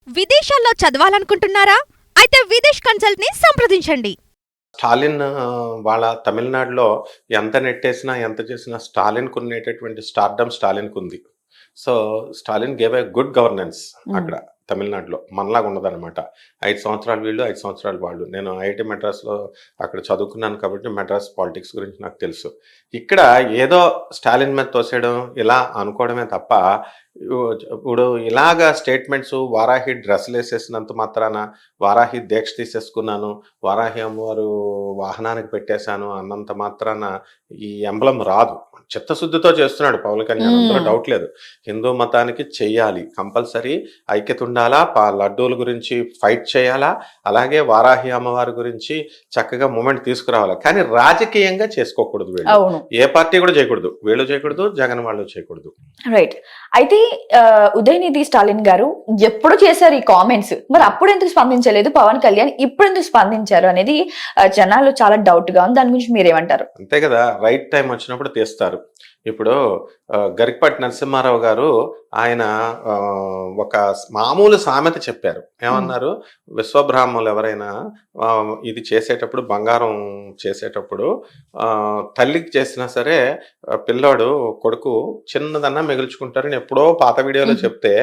విదేశాల్లో చదవాలనుకుంటున్నారా? అయితే విదేశ్ కన్సల్ట్ ని సంప్రదించండి. స్టాలిన్ వాళ్ళ తమిళనాడులో ఎంత నెట్టేసినా, ఎంత చేసినా స్టాలిన్‌కు ఉండేటటువంటి స్టార్డమ్ స్టాలిన్‌కుంది. So, Stalin gave a good governance అక్కడ తమిళనాడులో. మనలాగా ఉండదనమాట. 5 సంవత్సరాలు వీళ్ళు, 5 సంవత్సరాలు వాళ్ళు. నేను ఐఐటీ మద్రాస్‌లో అక్కడ చదువుకున్నాను కాబట్టి మద్రాస్ పాలిటిక్స్ గురించి నాకు తెలుసు. ఇక్కడ ఏదో స్టాలిన్ మీద తోసేయడం ఇలా అనుకోవడమే తప్ప ఇప్పుడు ఇలాగ స్టేట్మెంట్స్ వారాహి డ్రెస్సులేసేసినంత మాత్రాన, వారాహి దీక్ష తీసేసుకున్నాను, వారాహి అమ్మవారు వాహనానికి పెట్టేశాను అన్నంత మాత్రాన ఈ ఎంబ్లమ్ రాదు. చిత్తశుద్ధితో చేస్తున్నాడు పవన్ కళ్యాణ్, అందులో డౌట్ లేదు. హిందూ మతానికి చెయ్యాలి, కంపల్సరీ ఐక్యత ఉండాలా, లడ్డూల గురించి ఫైట్ చేయాలా, అలాగే వారాహి అమ్మవారి గురించి చక్కగా మూమెంట్ తీసుకురావాలా. కానీ రాజకీయంగా చేసుకోకూడదు వీళ్ళు. ఏ పార్టీ కూడా చేయకూడదు, వీళ్ళు చేయకూడదు, జగన్ వాళ్ళు చేయకూడదు. రైట్. అయితే ఉదయనిధి స్టాలిన్ గారు ఎప్పుడు చేశారు ఈ కామెంట్స్, మరి అప్పుడు ఎందుకు స్పందించలేదు పవన్ కళ్యాణ్, ఇప్పుడు ఎందుకు స్పందించారు అనేది జనాలు చాలా డౌట్ గా ఉంది. దాని గురించి మీరేమంటారు? అంతే కదా, రైట్ టైం వచ్చినప్పుడు తీస్తారు. ఇప్పుడు గరికపాటి నరసింహారావు గారు ఆయన ఒక మామూలు సామెత చెప్పారు. ఏమన్నారు? విశ్వబ్రాహ్మణులు ఎవరైనా ఇది చేసేటప్పుడు, బంగారం చేసేటప్పుడు తల్లికి చేసినా సరే పిల్లోడు కొడుకు చిన్నదన్నా మిగుల్చుకుంటారని ఎప్పుడో పాత వీడియోలో చెప్తే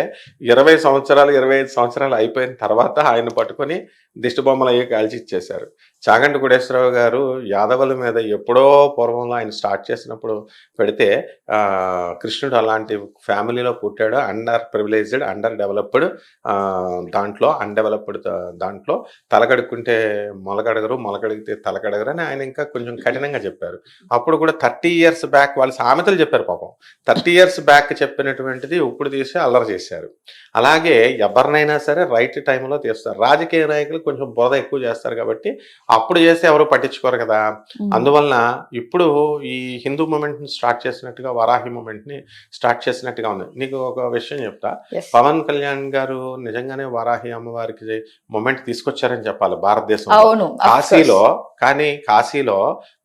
20 సంవత్సరాలు 25 సంవత్సరాలు అయిపోయిన తర్వాత ఆయన పట్టుకొని దిష్టి బొమ్మలు అయ్యి కాల్చి ఇచ్చేశారు. చాగంటి కోటేశ్వరరావు గారు యాదవుల మీద ఎప్పుడో పూర్వంలో ఆయన స్టార్ట్ చేసినప్పుడు పెడితే కృష్ణుడు అలాంటి ఫ్యామిలీలో పుట్టాడు, అండర్ ప్రివిలేజ్డ్, అండర్ డెవలప్డ్, దాంట్లో అన్డెవలప్డ్, దాంట్లో తలగడుక్కుంటే మొలకడగరు, మొలకడిగితే తలకడగరు అని ఆయన ఇంకా కొంచెం కఠినంగా చెప్పారు. అప్పుడు కూడా 30 years బ్యాక్ వాళ్ళు సామెతలు చెప్పారు పాపం. 30 years బ్యాక్ చెప్పినటువంటిది ఇప్పుడు తీసి అల్లరి చేశారు. అలాగే ఎవరినైనా సరే రైట్ టైంలో తీస్తారు. రాజకీయ నాయకులు కొంచెం బురద ఎక్కువ చేస్తారు కాబట్టి అప్పుడు చేస్తే ఎవరు పట్టించుకోరు కదా. అందువలన ఇప్పుడు ఈ హిందూ మూమెంట్ ని స్టార్ట్ చేసినట్టుగా, వారాహి మూమెంట్ ని స్టార్ట్ చేసినట్టుగా ఉంది. నీకు ఒక విషయం చెప్తా. పవన్ కళ్యాణ్ గారు నిజంగానే వారాహి అమ్మవారికి మూమెంట్ తీసుకొచ్చారని చెప్పాలి భారతదేశంలో. కాశీలో, కానీ కాశీలో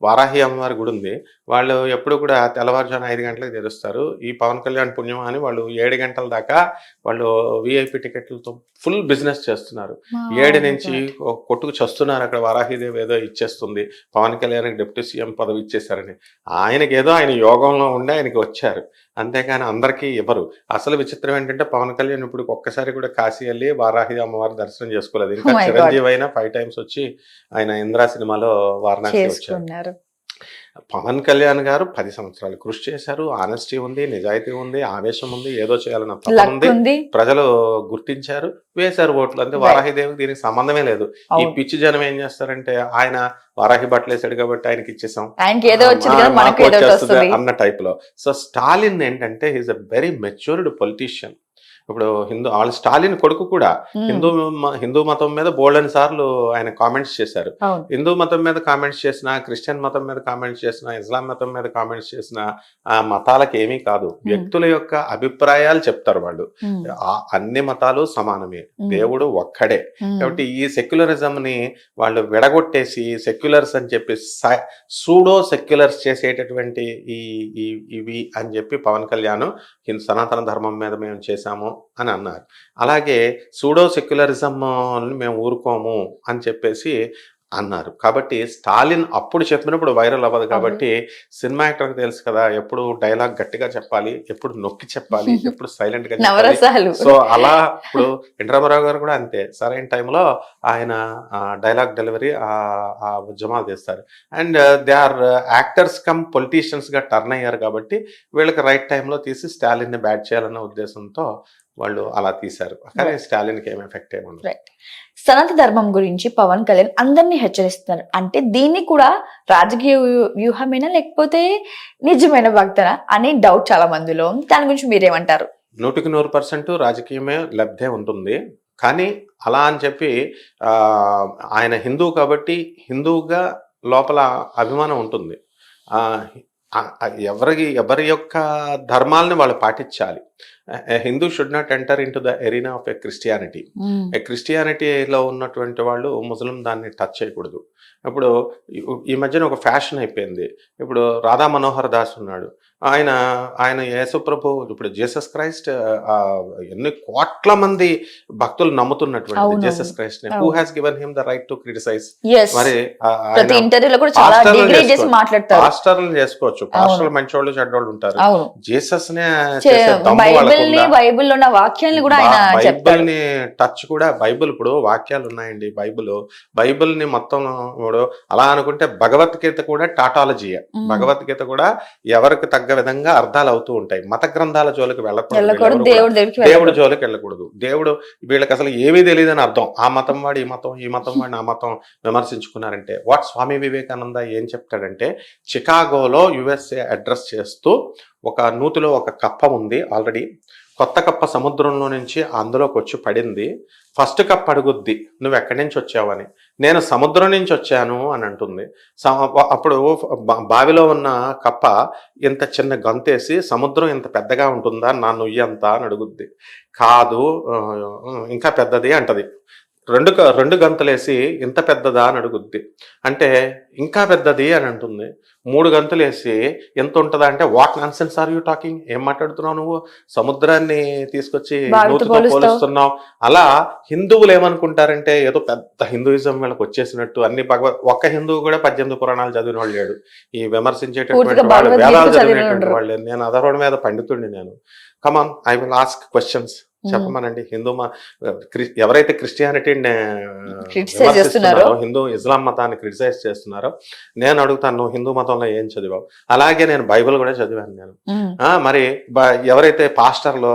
వారాహి అమ్మవారి గుడి ఉంది. వాళ్ళు ఎప్పుడు కూడా తెల్లవారుజామున 5 గంటలకు తెరుస్తారు. ఈ పవన్ కళ్యాణ్ పుణ్యం అని వాళ్ళు 7 గంటల దాకా వాళ్ళు విఐపి టికెట్లతో ఫుల్ బిజినెస్ చేస్తున్నారు. 7 నుంచి కొట్టుకు చస్తున్నారు. అక్కడ వారాహిదేవి ఏదో ఇచ్చేస్తుంది, పవన్ కళ్యాణ్కి డిప్యూటీ సీఎం పదవి ఇచ్చేశారని. ఆయనకి ఏదో ఆయన యోగంలో ఉండి ఆయనకి వచ్చారు, అంతేకాని అందరికీ ఇవ్వరు. అసలు విచిత్రం ఏంటంటే పవన్ కళ్యాణ్ ఇప్పుడు ఒక్కసారి కూడా కాశీ వెళ్ళి వారాహి అమ్మవారి దర్శనం చేసుకోలేదు. ఇంకా చిరంజీవి అయినా 5 times వచ్చి ఆయన ఇంద్రా సినిమాలో వారణాసి వచ్చారు. పవన్ కళ్యాణ్ గారు 10 సంవత్సరాలు కృషి చేశారు. ఆనెస్టీ ఉంది, నిజాయితీ ఉంది, ఆవేశం ఉంది, ఏదో చేయాలన్న తపన ఉంది. ప్రజలు గుర్తించారు, వేశారు ఓట్లు. అంటే వారాహిదేవికి దీనికి సంబంధమే లేదు. ఈ పిచ్చి జనం ఏం చేస్తారంటే ఆయన వారాహి బట్టలు వేసాడు కాబట్టి ఆయనకి ఇచ్చేసాం అన్న టైప్ లో. సో స్టాలిన్ ఏంటంటే he is a very matured politician. ఇప్పుడు స్టాలిన్ కొడుకు కూడా హిందూ మతం మీద బోల్డెన్ సార్లు ఆయన కామెంట్స్ చేశారు. హిందూ మతం మీద కామెంట్స్ చేసిన, క్రిస్టియన్ మతం మీద కామెంట్స్ చేసిన, ఇస్లాం మతం మీద కామెంట్స్ చేసిన, ఆ మతాలకు ఏమీ కాదు, వ్యక్తుల యొక్క అభిప్రాయాలు చెప్తారు వాళ్ళు. అన్ని మతాలు సమానమే, దేవుడు ఒక్కడే. కాబట్టి ఈ సెక్యులరిజం ని వాళ్ళు విడగొట్టేసి సెక్యులర్స్ అని చెప్పి సూడో సెక్యులర్స్ చేసేటటువంటి ఇవి అని చెప్పి పవన్ కళ్యాణ్ సనాతన ధర్మం మీద మేము చేశాము అని అన్నారు. అలాగే సూడో సెక్యులరిజం మేము ఊరుకోము అని చెప్పేసి అన్నారు. కాబట్టి స్టాలిన్ అప్పుడు చెప్పినప్పుడు వైరల్ అవ్వదు. కాబట్టి సినిమా యాక్టర్కి తెలుసు కదా, ఎప్పుడు డైలాగ్ గట్టిగా చెప్పాలి, ఎప్పుడు నొక్కి చెప్పాలి, ఎప్పుడు సైలెంట్ గా చెప్పాలి. సో అలా ఇప్పుడు ఎన్టీఆర్ గారు కూడా అంతే, సరైన టైంలో ఆయన డైలాగ్ డెలివరీ ఆ ఉద్యమాలు చేస్తారు. And they are actors cum politicians గా టర్న్ అయ్యారు కాబట్టి వీళ్ళకి రైట్ టైంలో తీసి స్టాలిన్ ని బ్యాట్ చేయాలన్న ఉద్దేశంతో వాళ్ళు అలా తీశారు. కానీ స్టాలిన్కి ఏం ఎఫెక్ట్ ఏమన్నా. సనాతన ధర్మం గురించి పవన్ కళ్యాణ్ అందరినీ హెచ్చరిస్తున్నారు. అంటే దీన్ని కూడా రాజకీయ వ్యూహమేనా లేకపోతే నిజమైన భక్తన అనే డౌట్ చాలా మందిలో. దాని గురించి మీరేమంటారు? 100% రాజకీయమే లబ్ధే ఉంటుంది. కానీ అలా అని చెప్పి ఆయన హిందూ కాబట్టి హిందువుగా లోపల అభిమానం ఉంటుంది. ఎవరి యొక్క ధర్మాలని వాళ్ళు పాటించాలి. Hindu should not enter into the arena of a Christianity. క్రిస్టియానిటీలో ఉన్నటువంటి వాళ్ళు ముస్లిం దాన్ని టచ్ చేయకూడదు. ఇప్పుడు ఈ మధ్యన ఒక ఫ్యాషన్ అయిపోయింది. ఇప్పుడు రాధా మనోహర్ దాస్ ఉన్నాడు, ఆయన ఆయన యేసుప్రభు, ఇప్పుడు జీసస్ క్రైస్ట్ ఎన్ని కోట్ల మంది భక్తులు నమ్ముతున్నటువంటి అవును. జీసస్ క్రైస్ట్ హూ అవును. Has given him the right to criticise. Yes. మరి ప్రతి ఇంటర్వ్యూలో కూడా చాలా డిగ్రేడ్ చేసి మాట్లాడతారు. పాస్టర్లు చేసుకోవచ్చు, పాస్టర్లు మంచోళ్ళు చెడ్డోళ్ళు ఉంటారు. అవును. జీసస్ నే చేసే దమ్ము బైబిల్ ని వాళ్ళకుందా? బైబిల్లో ఉన్న వాక్యాలను కూడా ఆయన బైబిల్ చెప్తారు. ని టచ్ కూడా, బైబిల్ ఇప్పుడు వాక్యాలు ఉన్నాయండి. బైబిల్ ని మొత్తం ఇప్పుడు అలా అనుకుంటే భగవద్గీత కూడా టాటాలజీయే. భగవద్గీత కూడా ఎవరికి తగ్గ విధంగా అర్థాలు అవుతూ ఉంటాయి. మత గ్రంథాల జోలికి వెళ్ళకూడదు, వెళ్ళకూడదు, దేవుడి దగ్గరికి దేవుడి వెళ్ళకూడదు. జోలికి వెళ్ళకూడదు. దేవుడు వీళ్ళకి అసలు ఏమీ తెలియదని అర్థం. ఆ మతం వాడు ఈ మతం, ఈ మతం వాడిని ఆ మతం విమర్శించుకున్నారంటే వాట్ స్వామి వివేకానంద ఏం చెప్తాడంటే, చికాగోలో యుఎస్ఏ అడ్రస్ చేస్తూ ఒక నూతిలో ఒక కప్ప ఉంది ఆల్రెడీ, కొత్త కప్ప సముద్రంలో నుంచి అందులోకి వచ్చి పడింది. ఫస్ట్ కప్ అడుగుద్ది, నువ్వు ఎక్కడి నుంచి వచ్చావని. నేను సముద్రం నుంచి వచ్చాను అని అంటుంది. అప్పుడు బావిలో ఉన్న కప్ప ఇంత చిన్న గంతేసి, సముద్రం ఇంత పెద్దగా ఉంటుందా నా నుయ్యి అంతా అని అడుగుద్ది. కాదు, ఇంకా పెద్దది అంటది. రెండు గంతులేసి ఇంత పెద్దదా అని అడుగుద్ది. అంటే ఇంకా పెద్దది అని అంటుంది. 3 గంతులేసి ఎంత ఉంటుందా అంటే, what nonsense are you talking, ఏం మాట్లాడుతున్నావు నువ్వు, సముద్రాన్ని తీసుకొచ్చి నూతితో పోలుస్తున్నావు. అలా హిందువులు ఏమనుకుంటారంటే ఏదో పెద్ద హిందూయిజం వీళ్ళకి వచ్చేసినట్టు. అన్ని ఒక్క హిందువు కూడా 18 పురాణాలు చదివిన వాళ్ళు లేడు. ఈ విమర్శించేటటువంటి వాళ్ళు వేదాలు చదివినటువంటి వాళ్ళు. నేను అదర్వడి మీద పండితుడిని నేను. కమాన్, ఐ విల్ ఆస్క్ క్వశ్చన్స్. చెప్పమనండి. ఎవరైతే క్రిస్టియానిటీని విమర్శిస్తున్నారో, ఇస్లాం మతాన్ని క్రిటిసైజ్ చేస్తున్నారో, నేను అడుగుతాను, నువ్వు హిందూ మతంలో ఏం చదివావు? అలాగే నేను బైబిల్ కూడా చదివాను నేను. మరి ఎవరైతే పాస్టర్లో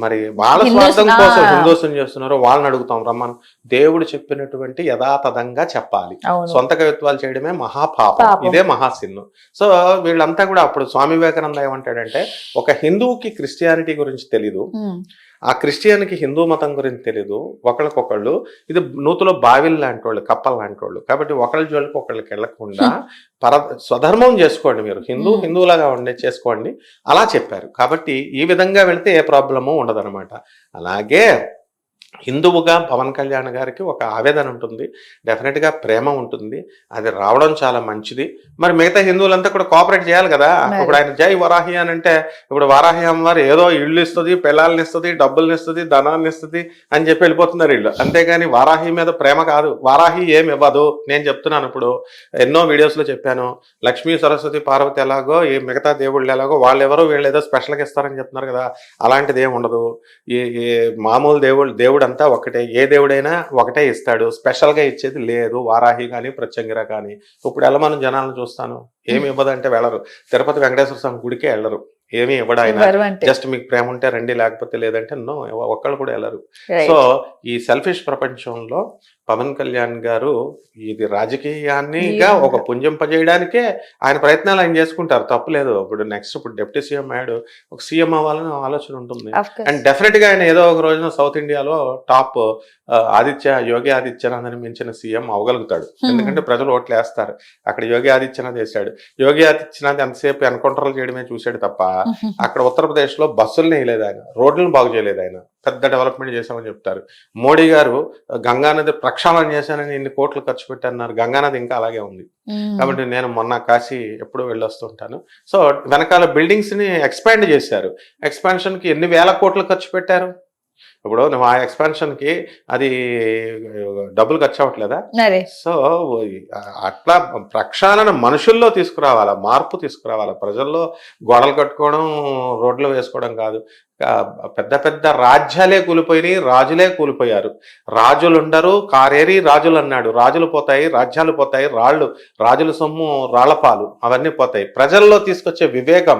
మరి వాళ్ళ స్వార్థం కోసం హిందూసం చేస్తున్నారో వాళ్ళని అడుగుతాం, రమ్మను. దేవుడు చెప్పినటువంటి యథాతథంగా చెప్పాలి. సొంత కవిత్వాలు చేయడమే మహాపాపం, ఇదే మహాసిన్ను. సో వీళ్ళంతా కూడా, అప్పుడు స్వామి వివేకానంద ఏమంటాడంటే, ఒక హిందువుకి క్రిస్టియానిటీ గురించి తెలీదు, ఆ క్రిస్టియన్కి హిందూ మతం గురించి తెలీదు. ఒకళ్ళకొకళ్ళు ఇది నూతులో బావిల్ లాంటి వాళ్ళు, కప్పలు లాంటి వాళ్ళు. కాబట్టి ఒకళ్ళ జోలికి ఒకళ్ళకి వెళ్ళకుండా స్వధర్మం చేసుకోండి, మీరు హిందువులాగా చేసుకోండి అలా చెప్పారు. కాబట్టి ఈ విధంగా వెళితే ఏ ప్రాబ్లము ఉండదన్నమాట. అలాగే హిందువుగా పవన్ కళ్యాణ్ గారికి ఒక ఆవేదన ఉంటుంది, డెఫినెట్గా ప్రేమ ఉంటుంది, అది రావడం చాలా మంచిది. మరి మిగతా హిందువులంతా కూడా కోఆపరేట్ చేయాలి కదా. ఇప్పుడు ఆయన జై వరాహి అని అంటే, ఇప్పుడు వారాహి అమ్మవారు ఏదో ఇళ్ళు ఇస్తుంది, పిల్లల్ని ఇస్తుంది, డబ్బుల్ని ఇస్తుంది, ధనాన్ని ఇస్తుంది అని చెప్పి వెళ్ళిపోతున్నారు వీళ్ళు. అంతేగాని వారాహి మీద ప్రేమ కాదు. వారాహి ఏమి ఇవ్వదు. నేను చెప్తున్నాను, ఇప్పుడు ఎన్నో వీడియోస్లో చెప్పాను, లక్ష్మీ సరస్వతి పార్వతి ఎలాగో, ఈ మిగతా దేవుళ్ళు ఎలాగో, వాళ్ళెవరో వీళ్ళు ఏదో స్పెషల్గా ఇస్తారని చెప్తున్నారు కదా, అలాంటిది ఏమి ఉండదు. ఈ మామూలు దేవుడు అంతా ఒకటే, ఏ దేవుడైనా ఒకటే ఇస్తాడు, స్పెషల్ గా ఇచ్చేది లేదు. వారాహి కానీ ప్రత్యంగిర కానీ. ఇప్పుడు ఎలా మనం జనాలను చూస్తాను, ఏమి ఇవ్వదంటే వెళ్ళరు. తిరుపతి వెంకటేశ్వర స్వామి గుడికే వెళ్ళరు, ఏమి ఇవ్వడు ఆయన. జస్ట్ మీకు ప్రేమ ఉంటే రండి, లేకపోతే లేదంటే నో, ఒక్కళ్ళు కూడా వెళ్ళరు. సో ఈ సెల్ఫిష్ ప్రపంచంలో పవన్ కళ్యాణ్ గారు ఇది రాజకీయాన్నిగా ఒక పుంజింపజేయడానికే ఆయన ప్రయత్నాలు ఆయన చేసుకుంటారు, తప్పులేదు. ఇప్పుడు డిప్యూటీ సీఎం అయ్యాడు, ఒక సీఎం అవ్వాలని ఆలోచన ఉంటుంది. అండ్ డెఫినెట్ గా ఆయన ఏదో ఒక రోజున సౌత్ ఇండియాలో టాప్ యోగి ఆదిత్యనాథ్ మించిన సీఎం అవ్వగలుగుతాడు. ఎందుకంటే ప్రజలు ఓట్లు వేస్తారు. అక్కడ యోగి ఆదిత్యనాథ్ వేశాడు. యోగి ఆదిత్యనాథ్ ఎంతసేపు ఎన్కౌంటర్లు చేయడమే చూశాడు తప్ప, అక్కడ ఉత్తరప్రదేశ్ లో బస్సులు వేయలేదు ఆయన, రోడ్లను బాగు చేయలేదు ఆయన, పెద్ద డెవలప్మెంట్ చేశామని చెప్తారు. మోడీ గారు గంగానది ప్రక్షాళన చేశానని ఇన్ని కోట్లు ఖర్చు పెట్టన్నారు, గంగానది ఇంకా అలాగే ఉంది. కాబట్టి నేను మొన్న కాశీ ఎప్పుడు వెళ్ళొస్తుంటాను. సో వెనకాల బిల్డింగ్స్ ని ఎక్స్పాండ్ చేశారు. ఎక్స్పాన్షన్ కి ఎన్ని వేల కోట్లు ఖర్చు పెట్టారు. ఇప్పుడు నువ్వు ఆ ఎక్స్పాన్షన్ కి అది డబ్బులు ఖర్చు అవ్వట్లేదా? సో అట్లా ప్రక్షాళన మనుషుల్లో తీసుకురావాలా, మార్పు తీసుకురావాలా. ప్రజల్లో గోడలు కట్టుకోవడం, రోడ్లు వేసుకోవడం కాదు. పెద్ద పెద్ద రాజ్యాలే కూలిపోయినాయి, రాజులే కూలిపోయారు. రాజులు ఉండరు, కారేరి రాజులు అన్నాడు. రాజులు పోతాయి, రాజ్యాలు పోతాయి, రాజుల సొమ్ము రాళ్లపాలు అవన్నీ పోతాయి. ప్రజల్లో తీసుకొచ్చే వివేకం,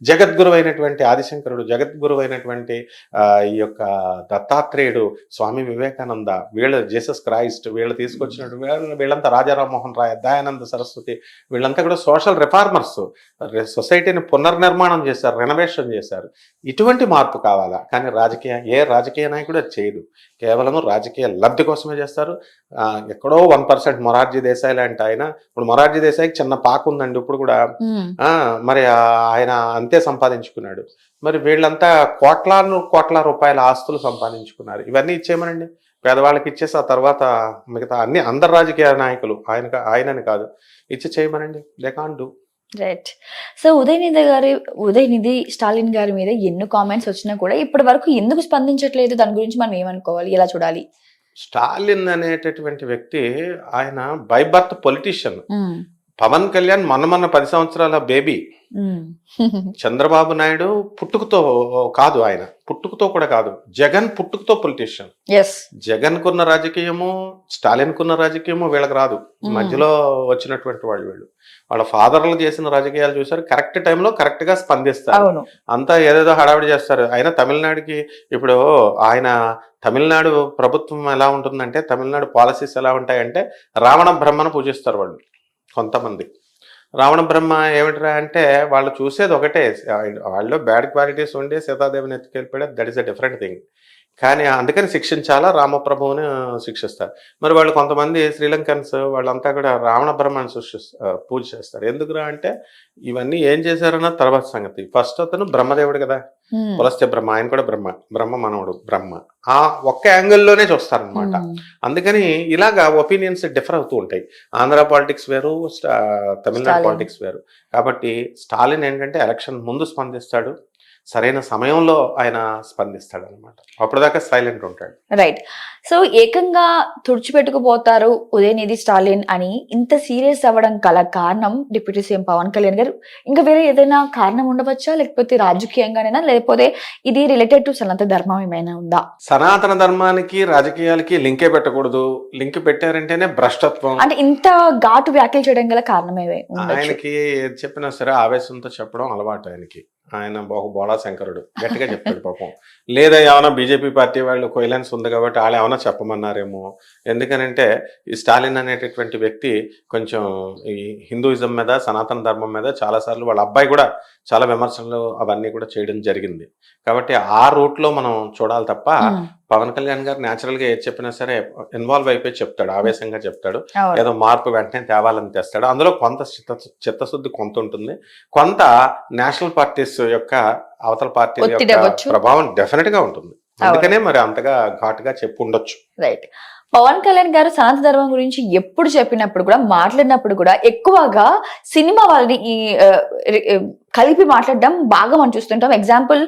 జగద్గురు అయినటువంటి ఆదిశంకరుడు, జగద్గురు అయినటువంటి ఈ యొక్క దత్తాత్రేయుడు, స్వామి వివేకానంద, జీసస్ క్రైస్ట్, వీళ్ళు తీసుకొచ్చినటువంటి వీళ్ళంతా, రాజారామ్మోహన్ రాయ్, దయానంద సరస్వతి, వీళ్ళంతా కూడా సోషల్ రిఫార్మర్స్. సొసైటీని పునర్నిర్మాణం చేశారు, రెనోవేషన్ చేశారు. ఇటువంటి మార్పు కావాలా, కానీ ఏ రాజకీయ నాయకుడు అది చేయడు. కేవలం రాజకీయ లబ్ధి కోసమే చేస్తారు. ఎక్కడో 1% మొరార్జీ దేశాయ్ లాంటి ఆయన, ఇప్పుడు మొరార్జీ దేశాయ్కి చిన్న పాక ఉందండి ఇప్పుడు కూడా. మరి ఆయన అంతే సంపాదించుకున్నాడు. మరి వీళ్ళంతా కోట్ల రూపాయల ఆస్తులు సంపాదించుకున్నారు. ఇవన్నీ ఇచ్చేయమనండి, పేదవాళ్ళకి ఇచ్చేసి ఆ తర్వాత మిగతా అందరు రాజకీయ నాయకులు ఆయనని కాదు ఇచ్చి చేయమనండి. They can't do. Right. So Udhayanidhi Stalin గారి మీద ఎన్నో కామెంట్స్ వచ్చినా కూడా ఇప్పటి వరకు ఎందుకు స్పందించట్లేదు? దాని గురించి మనం ఏమనుకోవాలి, ఎలా చూడాలి? స్టాలిన్ అనేటటువంటి వ్యక్తి ఆయన by birth politician. Pawan Kalyan మొన్న 10 సంవత్సరాల బేబీ. చంద్రబాబు నాయుడు పుట్టుకతో కాదు, ఆయన పుట్టుకతో కూడా కాదు. జగన్ పుట్టుకతో పొలిటీషియన్. జగన్ కున్న రాజకీయము, స్టాలిన్ కున్న రాజకీయము వీళ్ళకి రాదు. మధ్యలో వచ్చినటువంటి వీళ్ళు వాళ్ళ ఫాదర్లు చేసిన రాజకీయాలు చూసారు. కరెక్ట్ టైంలో కరెక్ట్ గా స్పందిస్తారు. అంతా ఏదేదో హడావిడి చేస్తారు. ఆయన తమిళనాడుకి ఇప్పుడు తమిళనాడు ప్రభుత్వం ఎలా ఉంటుందంటే, తమిళనాడు పాలసీస్ ఎలా ఉంటాయంటే రావణ బ్రహ్మను పూజిస్తారు వాళ్ళు కొంతమంది. రావణ బ్రహ్మ ఏమిట్రా అంటే వాళ్ళు చూసేది ఒకటే, వాళ్ళు బ్యాడ్ క్వాలిటీస్ ఉండి సీతాదేవిని ఎత్తుకెళ్ళిపోయాడు, that is a different thing. కానీ అందుకని శిక్షించాలా, రామప్రభువుని శిక్షిస్తారు. మరి వాళ్ళు కొంతమంది శ్రీలంకన్స్ వాళ్ళంతా కూడా రావణ బ్రహ్మని పూజ చేస్తారు. ఎందుకురా అంటే ఇవన్నీ ఏం చేశారన్న తర్వాత సంగతి. ఫస్ట్ అతను బ్రహ్మదేవుడు కదా, పులస్త్య బ్రహ్మ, ఆయన కూడా బ్రహ్మ మనవుడు బ్రహ్మ. ఆ ఒక్క యాంగిల్లోనే చూస్తారనమాట. అందుకని ఇలాగా ఒపీనియన్స్ డిఫర్ అవుతూ ఉంటాయి. ఆంధ్ర పాలిటిక్స్ వేరు, తమిళనాడు పాలిటిక్స్ వేరు. కాబట్టి స్టాలిన్ ఏంటంటే ఎలక్షన్ ముందు స్పందిస్తాడు, సరైన సమయంలో ఆయన స్పందిస్తాడు అనమాట. అప్పటిదాకా సైలెంట్ ఉంటాడు. రైట్. సో ఏకంగా తుడిచిపెట్టుకుపోతారు ఉదయనిధి స్టాలిన్ అని ఇంత సీరియస్ అవ్వడం గల కారణం డిప్యూటీ సీఎం పవన్ కళ్యాణ్ గారు. ఇంకా వేరే ఏదైనా కారణం ఉండవచ్చా, లేకపోతే రాజకీయంగానైనా, లేకపోతే ఇది రిలేటెడ్ టు సనాతన ధర్మం ఏమైనా ఉందా? సనాతన ధర్మానికి రాజకీయాలకి లింకే పెట్టకూడదు. లింక్ పెట్టారంటేనే భ్రష్టత్వం. అంటే ఇంత ఘాటు వ్యాఖ్యలు చేయడం గల కారణం ఆయనకి ఏది చెప్పినా సరే ఆవేశంతో చెప్పడం అలవాటు ఆయనకి. ఆయన ఒక బోళా శంకరుడు, గట్టిగా చెప్తాడు పాపం. లేదా ఏమైనా బీజేపీ పార్టీ వాళ్ళు కొయిలెన్స్ ఉంది కాబట్టి వాళ్ళు ఏమైనా చెప్పమన్నారేమో. ఎందుకనంటే ఈ స్టాలిన్ అనేటటువంటి వ్యక్తి కొంచెం ఈ హిందూయిజం మీద, సనాతన ధర్మం మీద చాలాసార్లు వాళ్ళ అబ్బాయి కూడా చాలా విమర్శలు అవన్నీ కూడా చేయడం జరిగింది. కాబట్టి ఆ రూట్లో మనం చూడాలి తప్ప పవన్ కళ్యాణ్ గారు న్యాచురల్ గా ఏది చెప్పినా సరే ఇన్వాల్వ్ అయిపోయి చెప్తాడు, ఆవేశంగా చెప్తాడు. ఏదో మార్పు వెంటనే తేవాలని తెస్తాడు. అందులో కొంత చిత్తశుద్ధి కొంత ఉంటుంది, కొంత నేషనల్ పార్టీస్ యొక్క అవతల పార్టీల యొక్క ప్రభావం డెఫినెట్ గా ఉంటుంది. అందుకనే మరి అంతగా ఘాటుగా చెప్పు ఉండొచ్చు. రైట్. పవన్ కళ్యాణ్ గారు సనాతన ధర్మం గురించి ఎప్పుడు చెప్పినప్పుడు కూడా, మాట్లాడినప్పుడు కూడా ఎక్కువగా సినిమా వాళ్ళని ఈ కలిపి మాట్లాడడం బాగా మనం చూస్తుంటాం. ఎగ్జాంపుల్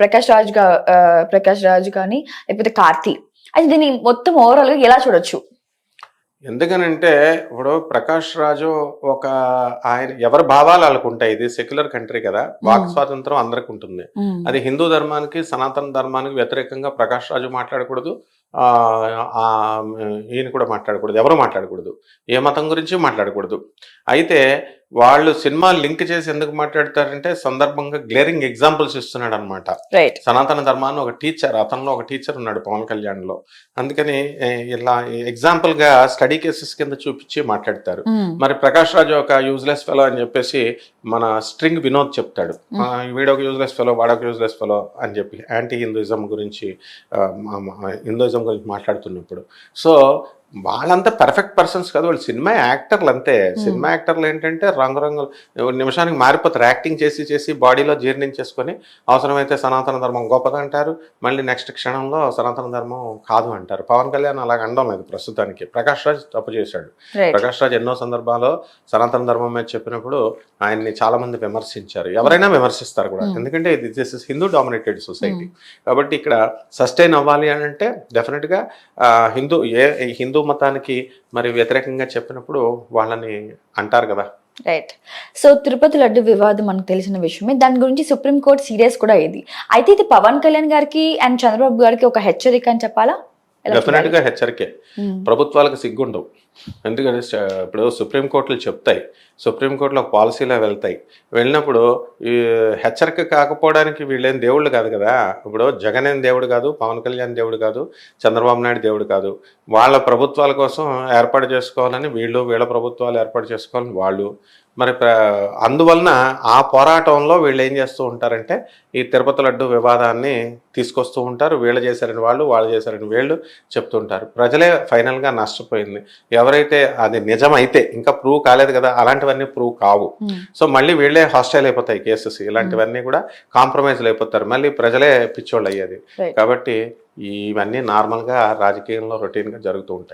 ప్రకాష్ రాజ్ కానీ లేకపోతే కార్తీ. అయితే దీన్ని మొత్తం ఓవరాల్ గా ఎలా చూడొచ్చు? ఎందుకనంటే ఇప్పుడు ప్రకాష్ రాజు ఆయన ఎవరి భావాలు వాళ్ళకు ఉంటాయి. ఇది సెక్యులర్ కంట్రీ కదా, వాక్ స్వాతంత్రం అందరికి ఉంటుంది. అది హిందూ ధర్మానికి, సనాతన ధర్మానికి వ్యతిరేకంగా ప్రకాష్ రాజు మాట్లాడకూడదు, ఈయన కూడా మాట్లాడకూడదు, ఎవరు మాట్లాడకూడదు, ఏ మతం గురించి మాట్లాడకూడదు. అయితే వాళ్ళు సినిమా లింక్ చేసి ఎందుకు మాట్లాడతారంటే సందర్భంగా గ్లేరింగ్ ఎగ్జాంపుల్స్ ఇస్తున్నాడు అనమాట. సనాతన ధర్మాన్ని ఒక టీచర్, అతనిలో ఒక టీచర్ ఉన్నాడు పవన్ కళ్యాణ్ లో. అందుకని ఇలా ఎగ్జాంపుల్ గా స్టడీ కేసెస్ కింద చూపించి మాట్లాడతారు. మరి ప్రకాష్ రాజు ఒక యూజ్లెస్ ఫెలో అని చెప్పేసి మన స్ట్రింగ్ వినోద్ చెప్తాడు, వీడొక యూజ్లెస్ ఫెలో, వాడొక యూజ్లెస్ ఫెలో అని చెప్పి యాంటీ హిందూయిజం గురించి మాట్లాడుతున్నప్పుడు. సో వాళ్ళంతా పర్ఫెక్ట్ పర్సన్స్ కాదు, వాళ్ళు సినిమా యాక్టర్లు అంతే. సినిమా యాక్టర్లు ఏంటంటే రంగురంగులు నిమిషానికి మారిపోతారు. యాక్టింగ్ చేసి బాడీలో జీర్ణించేసుకొని అవసరమైతే సనాతన ధర్మం గొప్పదంటారు, మళ్ళీ నెక్స్ట్ క్షణంలో సనాతన ధర్మం కాదు అంటారు. పవన్ కళ్యాణ్ అలాగ అనడం లేదు ప్రస్తుతానికి. ప్రకాష్ రాజ్ తప్పు చేశాడు. ప్రకాష్ రాజ్ ఎన్నో సందర్భాల్లో సనాతన ధర్మం మీద చెప్పినప్పుడు ఆయన్ని చాలా మంది విమర్శించారు. ఎవరైనా విమర్శిస్తారు కూడా, ఎందుకంటే this is Hindu dominated society. కాబట్టి ఇక్కడ సస్టైన్ అవ్వాలి అని అంటే డెఫినెట్ గా హిందూ మతానికి మరి వ్యతిరేకంగా చెప్పినప్పుడు వాళ్ళని అంటారు కదా. రైట్. సో తిరుపతి లడ్డు వివాదం మనకు తెలిసిన విషయమే. దాని గురించి సుప్రీంకోర్టు సీరియస్ కూడా అయింది. అయితే ఇది పవన్ కళ్యాణ్ గారికి అండ్ చంద్రబాబు గారికి ఒక హెచ్చరిక అని చెప్పాలా? డెఫినెట్ గా హెచ్చరికే. ప్రభుత్వాలకు సిగ్గుండవు. ఎందుకంటే ఇప్పుడు సుప్రీంకోర్టులు చెప్తాయి, సుప్రీంకోర్టులో పాలసీలో వెళ్తాయి. వెళ్ళినప్పుడు ఈ హెచ్చరిక కాకపోవడానికి వీళ్ళేం దేవుళ్ళు కాదు కదా. ఇప్పుడు జగన్ ఏం దేవుడు కాదు, పవన్ కళ్యాణ్ దేవుడు కాదు, చంద్రబాబు నాయుడు దేవుడు కాదు. వాళ్ళ ప్రభుత్వాల కోసం ఏర్పాటు చేసుకోవాలని వీళ్ళ ప్రభుత్వాలు ఏర్పాటు చేసుకోవాలని వాళ్ళు, మరి అందువలన ఆ పోరాటంలో వీళ్ళు ఏం చేస్తూ ఉంటారంటే ఈ తిరుపతి లడ్డు వివాదాన్ని తీసుకొస్తూ ఉంటారు. వీళ్ళు చేశారని వాళ్ళు చేశారని వీళ్ళు చెప్తుంటారు. ప్రజలే ఫైనల్గా నష్టపోయింది. ఎవరైతే అది నిజమైతే, ఇంకా ప్రూవ్ కాలేదు కదా, అలాంటివన్నీ ప్రూవ్ కావు. సో మళ్ళీ వీళ్ళే హాస్టైల్ అయిపోతాయి కేసెస్. ఇలాంటివన్నీ కూడా కాంప్రమైజ్లు అయిపోతారు. మళ్ళీ ప్రజలే పిచ్చోళ్ళు అయ్యేది. కాబట్టి ఇవన్నీ నార్మల్గా రాజకీయంలో రొటీన్గా జరుగుతూ ఉంటాయి.